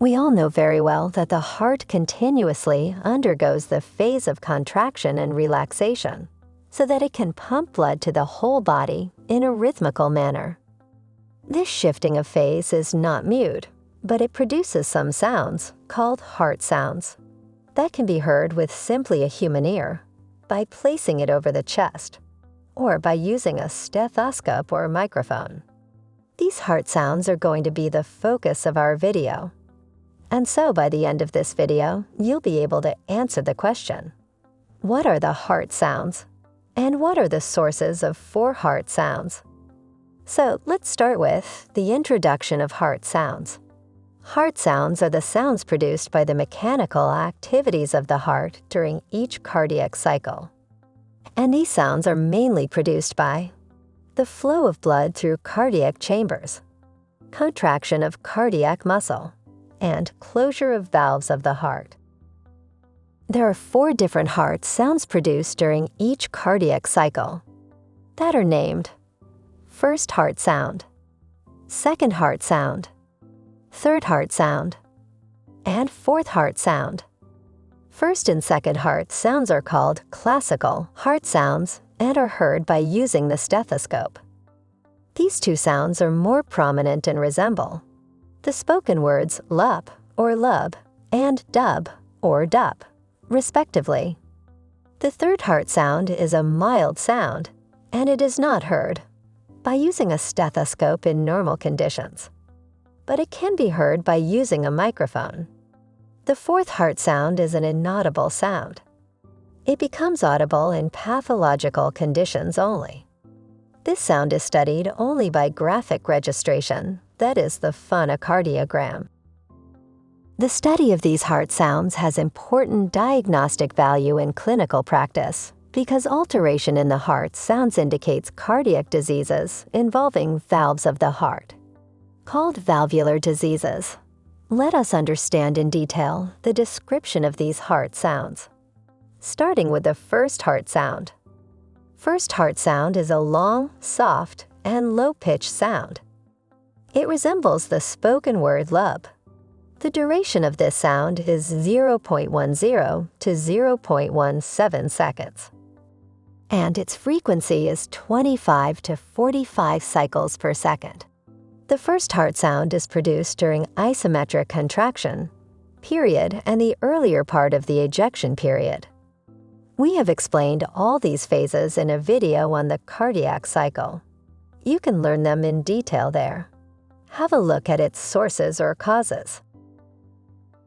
We all know very well that the heart continuously undergoes the phase of contraction and relaxation so that it can pump blood to the whole body in a rhythmical manner. This shifting of phase is not mute, but it produces some sounds called heart sounds that can be heard with simply a human ear by placing it over the chest or by using a stethoscope or microphone. These heart sounds are going to be the focus of our video. And so by the end of this video, you'll be able to answer the question, what are the heart sounds? And what are the sources of 4 heart sounds? So let's start with the introduction of heart sounds. Heart sounds are the sounds produced by the mechanical activities of the heart during each cardiac cycle. And these sounds are mainly produced by the flow of blood through cardiac chambers, contraction of cardiac muscle, and closure of valves of the heart. There are 4 different heart sounds produced during each cardiac cycle that are named first heart sound, second heart sound, third heart sound, and fourth heart sound. First and second heart sounds are called classical heart sounds and are heard by using the stethoscope. These 2 sounds are more prominent and resemble the spoken words lup or lub and dub or dup, respectively. The third heart sound is a mild sound, and it is not heard by using a stethoscope in normal conditions, but it can be heard by using a microphone. The fourth heart sound is an inaudible sound. It becomes audible in pathological conditions only. This sound is studied only by graphic registration, that is the phonocardiogram. The study of these heart sounds has important diagnostic value in clinical practice because alteration in the heart sounds indicates cardiac diseases involving valves of the heart, called valvular diseases. Let us understand in detail the description of these heart sounds, starting with the first heart sound. First heart sound is a long, soft, and low-pitched sound. It resembles the spoken word lub. The duration of this sound is 0.10 to 0.17 seconds. And its frequency is 25 to 45 cycles per second. The first heart sound is produced during isometric contraction period and the earlier part of the ejection period. We have explained all these phases in a video on the cardiac cycle. You can learn them in detail there. Have a look at its sources or causes.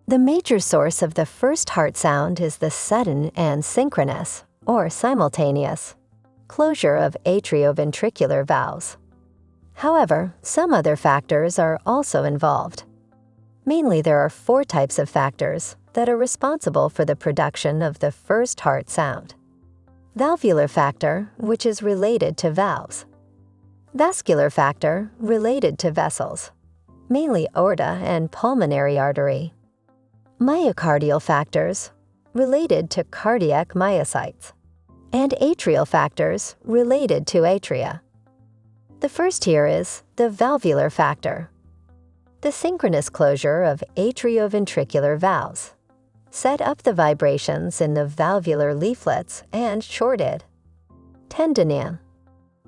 The major source of the first heart sound is the sudden and synchronous, or simultaneous, closure of atrioventricular valves. However, some other factors are also involved. Mainly, there are 4 types of factors that are responsible for the production of the first heart sound. Valvular factor, which is related to valves. Vascular factor, related to vessels, mainly aorta and pulmonary artery. Myocardial factors, related to cardiac myocytes. And atrial factors, related to atria. The first here is the valvular factor. The synchronous closure of atrioventricular valves set up the vibrations in the valvular leaflets and shorted tendineum.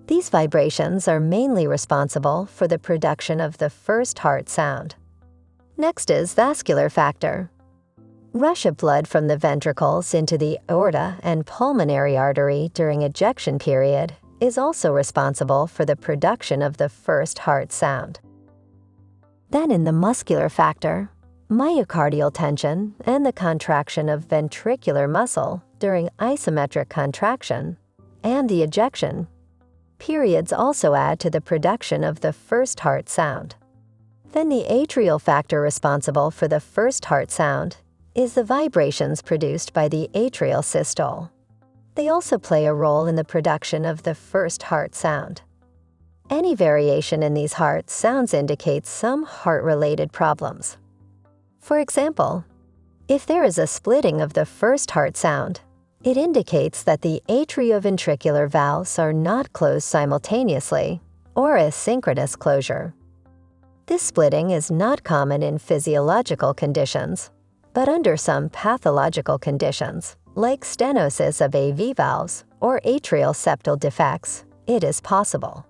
These vibrations are mainly responsible for the production of the first heart sound. Next is vascular factor. Rush of blood from the ventricles into the aorta and pulmonary artery during ejection period is also responsible for the production of the first heart sound. Then in the muscular factor, myocardial tension and the contraction of ventricular muscle during isometric contraction and the ejection periods also add to the production of the first heart sound. Then the atrial factor responsible for the first heart sound is the vibrations produced by the atrial systole. They also play a role in the production of the first heart sound. Any variation in these heart sounds indicates some heart-related problems. For example, if there is a splitting of the first heart sound, it indicates that the atrioventricular valves are not closed simultaneously or a synchronous closure. This splitting is not common in physiological conditions, but under some pathological conditions, like stenosis of AV valves or atrial septal defects, it is possible.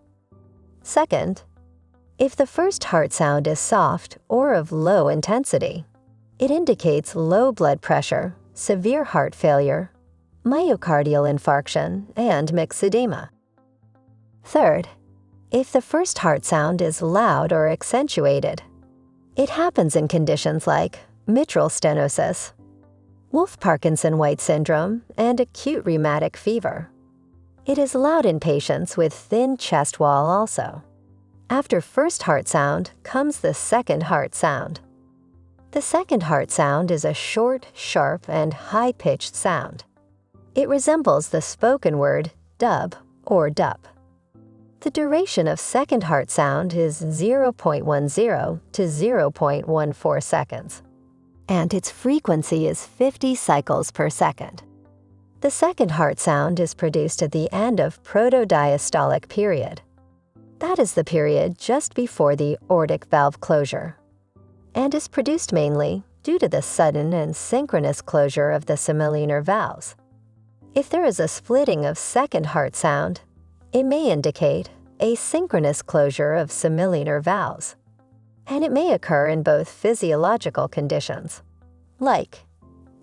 Second, if the first heart sound is soft or of low intensity, it indicates low blood pressure, severe heart failure, myocardial infarction, and myxedema. Third, if the first heart sound is loud or accentuated, it happens in conditions like mitral stenosis, Wolff-Parkinson-White syndrome, and acute rheumatic fever. It is loud in patients with thin chest wall also. After first heart sound comes the second heart sound. The second heart sound is a short, sharp, and high-pitched sound. It resembles the spoken word dub or dup. The duration of second heart sound is 0.10 to 0.14 seconds, and its frequency is 50 cycles per second. The second heart sound is produced at the end of protodiastolic period. That is the period just before the aortic valve closure, and is produced mainly due to the sudden and synchronous closure of the semilunar valves. If there is a splitting of second heart sound, it may indicate asynchronous closure of semilunar valves, and it may occur in both physiological conditions, like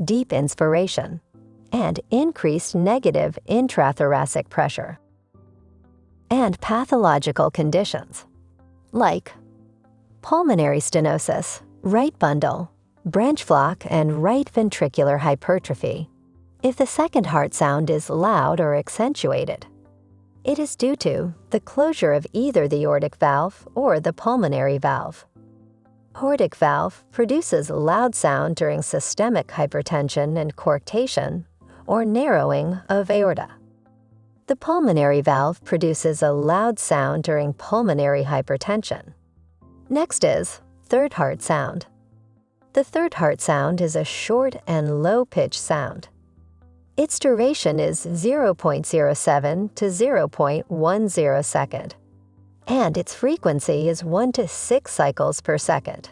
deep inspiration and increased negative intrathoracic pressure, and pathological conditions, like pulmonary stenosis, right bundle, branch flock, and right ventricular hypertrophy. If the second heart sound is loud or accentuated, it is due to the closure of either the aortic valve or the pulmonary valve. Aortic valve produces loud sound during systemic hypertension and coarctation or narrowing of aorta. The pulmonary valve produces a loud sound during pulmonary hypertension. Next is third heart sound. The third heart sound is a short and low-pitched sound. Its duration is 0.07 to 0.10 second, and its frequency is 1 to 6 cycles per second.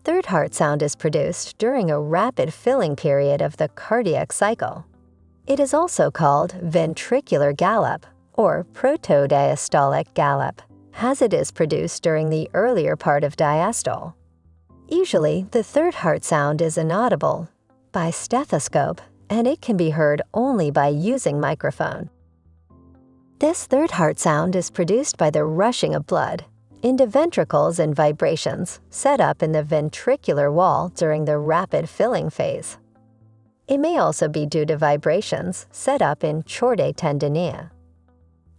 Third heart sound is produced during a rapid filling period of the cardiac cycle. It is also called ventricular gallop or protodiastolic gallop, as it is produced during the earlier part of diastole. Usually, the third heart sound is inaudible by stethoscope, and it can be heard only by using microphone. This third heart sound is produced by the rushing of blood into ventricles and vibrations set up in the ventricular wall during the rapid filling phase. It may also be due to vibrations set up in chordae tendineae.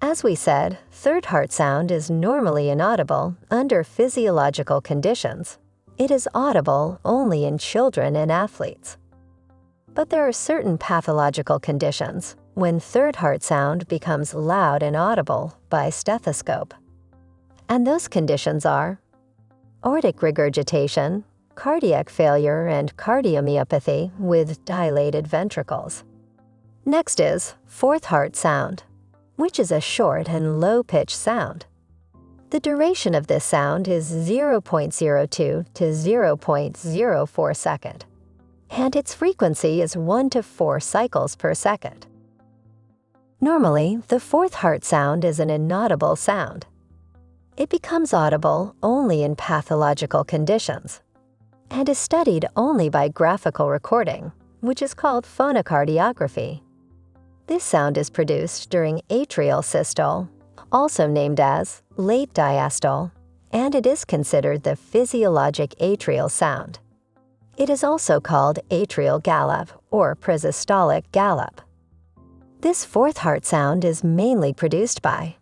As we said, third heart sound is normally inaudible under physiological conditions. It is audible only in children and athletes. But there are certain pathological conditions when third heart sound becomes loud and audible by stethoscope. And those conditions are aortic regurgitation, cardiac failure, and cardiomyopathy with dilated ventricles. Next is fourth heart sound, which is a short and low-pitched sound. The duration of this sound is 0.02 to 0.04 second, and its frequency is 1 to 4 cycles per second. Normally, the fourth heart sound is an inaudible sound. It becomes audible only in pathological conditions, and is studied only by graphical recording, which is called phonocardiography. This sound is produced during atrial systole, also named as late diastole, and it is considered the physiologic atrial sound. It is also called atrial gallop or prosystolic gallop. This fourth heart sound is mainly produced by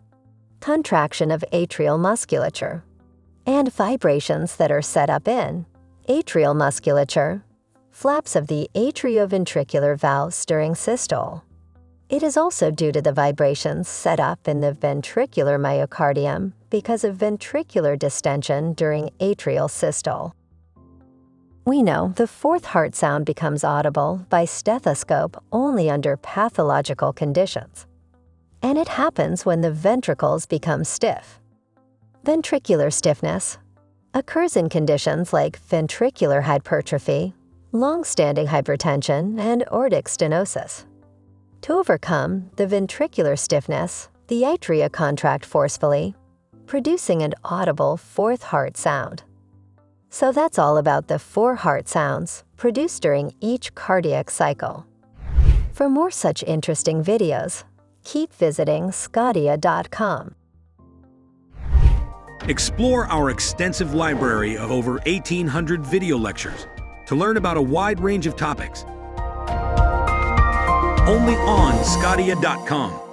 contraction of atrial musculature and vibrations that are set up in atrial musculature, flaps of the atrioventricular valves during systole. It is also due to the vibrations set up in the ventricular myocardium because of ventricular distension during atrial systole. We know the fourth heart sound becomes audible by stethoscope only under pathological conditions, and it happens when the ventricles become stiff. Ventricular stiffness, occurs in conditions like ventricular hypertrophy, long-standing hypertension, and aortic stenosis. To overcome the ventricular stiffness, the atria contract forcefully, producing an audible fourth heart sound. So that's all about the 4 heart sounds produced during each cardiac cycle. For more such interesting videos, keep visiting sqadia.com. Explore our extensive library of over 1,800 video lectures to learn about a wide range of topics. Only on sqadia.com.